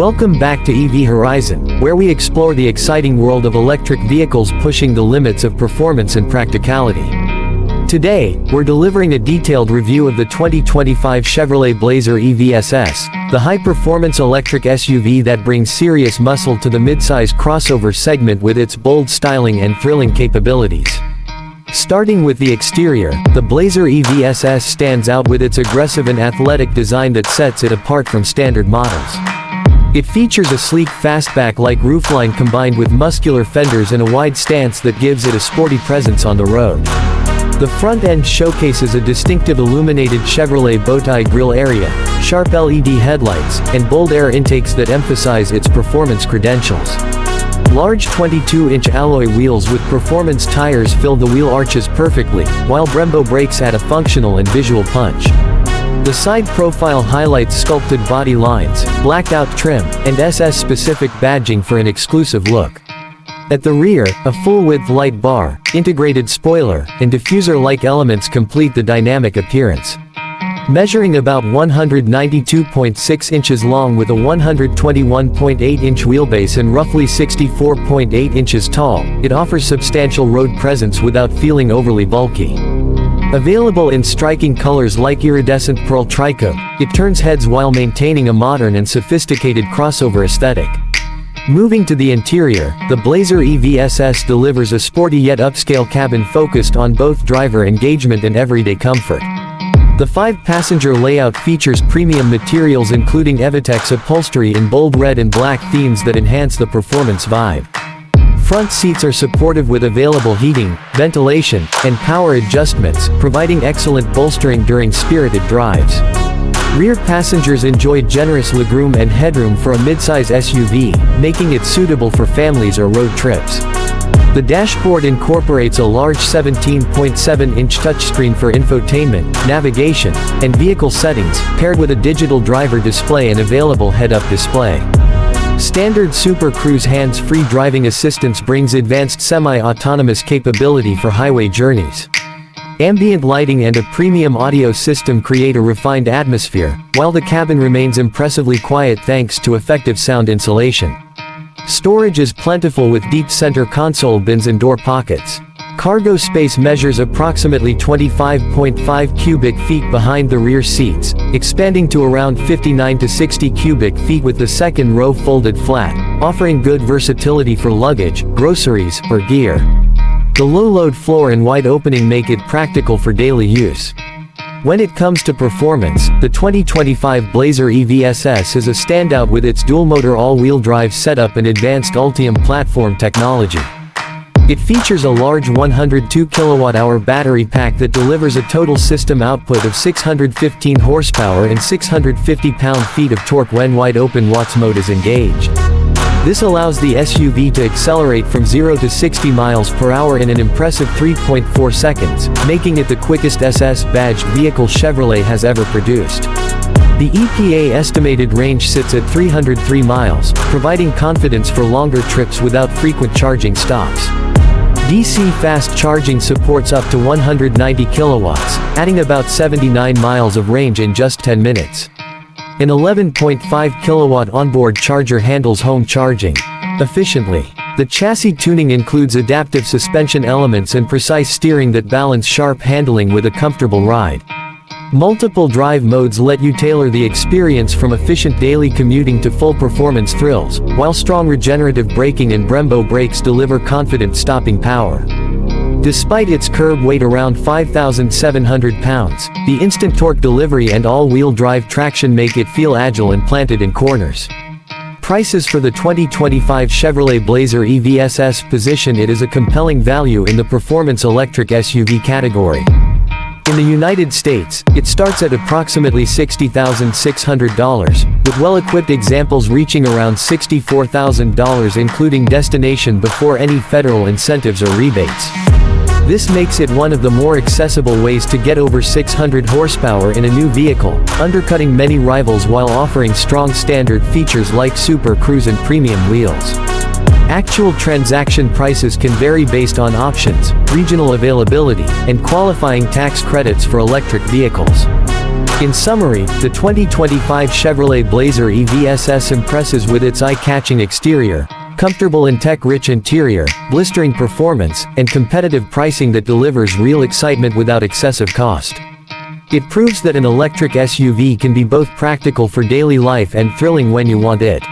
Welcome back to EV Horizon, where we explore the exciting world of electric vehicles pushing the limits of performance and practicality. Today, we're delivering a detailed review of the 2025 Chevrolet Blazer EV SS, the high-performance electric SUV that brings serious muscle to the midsize crossover segment with its bold styling and thrilling capabilities. Starting with the exterior, the Blazer EV SS stands out with its aggressive and athletic design that sets it apart from standard models. It features a sleek fastback-like roofline combined with muscular fenders and a wide stance that gives it a sporty presence on the road. The front end showcases a distinctive illuminated Chevrolet bowtie grille area, sharp LED headlights, and bold air intakes that emphasize its performance credentials. Large 22-inch alloy wheels with performance tires fill the wheel arches perfectly, while Brembo brakes add a functional and visual punch. The side profile highlights sculpted body lines, blacked-out trim, and SS-specific badging for an exclusive look. At the rear, a full-width light bar, integrated spoiler, and diffuser-like elements complete the dynamic appearance. Measuring about 192.6 inches long with a 121.8-inch wheelbase and roughly 64.8 inches tall, it offers substantial road presence without feeling overly bulky. Available in striking colors like iridescent pearl tricoat, it turns heads while maintaining a modern and sophisticated crossover aesthetic. Moving to the interior, the Blazer EV SS delivers a sporty yet upscale cabin focused on both driver engagement and everyday comfort. The 5-passenger layout features premium materials including Evitex upholstery in bold red and black themes that enhance the performance vibe. Front seats are supportive with available heating, ventilation, and power adjustments, providing excellent bolstering during spirited drives. Rear passengers enjoy generous legroom and headroom for a midsize SUV, making it suitable for families or road trips. The dashboard incorporates a large 17.7-inch touchscreen for infotainment, navigation, and vehicle settings, paired with a digital driver display and available head-up display. Standard Super Cruise hands-free driving assistance brings advanced semi-autonomous capability for highway journeys. Ambient lighting and a premium audio system create a refined atmosphere, while the cabin remains impressively quiet thanks to effective sound insulation. Storage is plentiful with deep center console bins and door pockets. Cargo space measures approximately 25.5 cubic feet behind the rear seats, expanding to around 59 to 60 cubic feet with the second row folded flat, offering good versatility for luggage, groceries, or gear. The low-load floor and wide opening make it practical for daily use. When it comes to performance, the 2025 Blazer EV SS is a standout with its dual-motor all-wheel drive setup and advanced Ultium platform technology. It features a large 102 kWh battery pack that delivers a total system output of 615 horsepower and 650 pound-feet of torque when wide-open watts mode is engaged. This allows the SUV to accelerate from 0 to 60 miles per hour in an impressive 3.4 seconds, making it the quickest SS-badged vehicle Chevrolet has ever produced. The EPA-estimated range sits at 303 miles, providing confidence for longer trips without frequent charging stops. DC fast charging supports up to 190 kilowatts, adding about 79 miles of range in just 10 minutes. An 11.5 kilowatt onboard charger handles home charging efficiently. The chassis tuning includes adaptive suspension elements and precise steering that balance sharp handling with a comfortable ride. Multiple drive modes let you tailor the experience from efficient daily commuting to full performance thrills, while strong regenerative braking and Brembo brakes deliver confident stopping power. Despite its curb weight around 5,700 pounds, the instant torque delivery and all-wheel drive traction make it feel agile and planted in corners. Prices for the 2025 Chevrolet Blazer EV SS position it as a compelling value in the performance electric SUV category. In the United States, it starts at approximately $60,600, with well-equipped examples reaching around $64,000 including destination before any federal incentives or rebates. This makes it one of the more accessible ways to get over 600 horsepower in a new vehicle, undercutting many rivals while offering strong standard features like Super Cruise and premium wheels. Actual transaction prices can vary based on options, regional availability, and qualifying tax credits for electric vehicles. In summary, the 2025 Chevrolet Blazer EV SS impresses with its eye-catching exterior, comfortable and tech-rich interior, blistering performance, and competitive pricing that delivers real excitement without excessive cost. It proves that an electric SUV can be both practical for daily life and thrilling when you want it.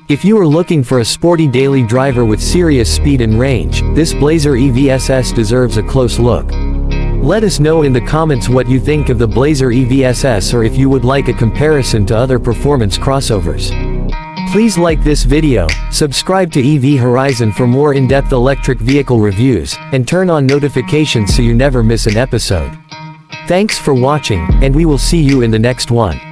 If you are looking for a sporty daily driver with serious speed and range, this Blazer EV SS deserves a close look. Let us know in the comments what you think of the Blazer EV SS, or if you would like a comparison to other performance crossovers. Please like this video, subscribe to EV Horizon for more in-depth electric vehicle reviews, and turn on notifications so you never miss an episode. Thanks for watching, and we will see you in the next one.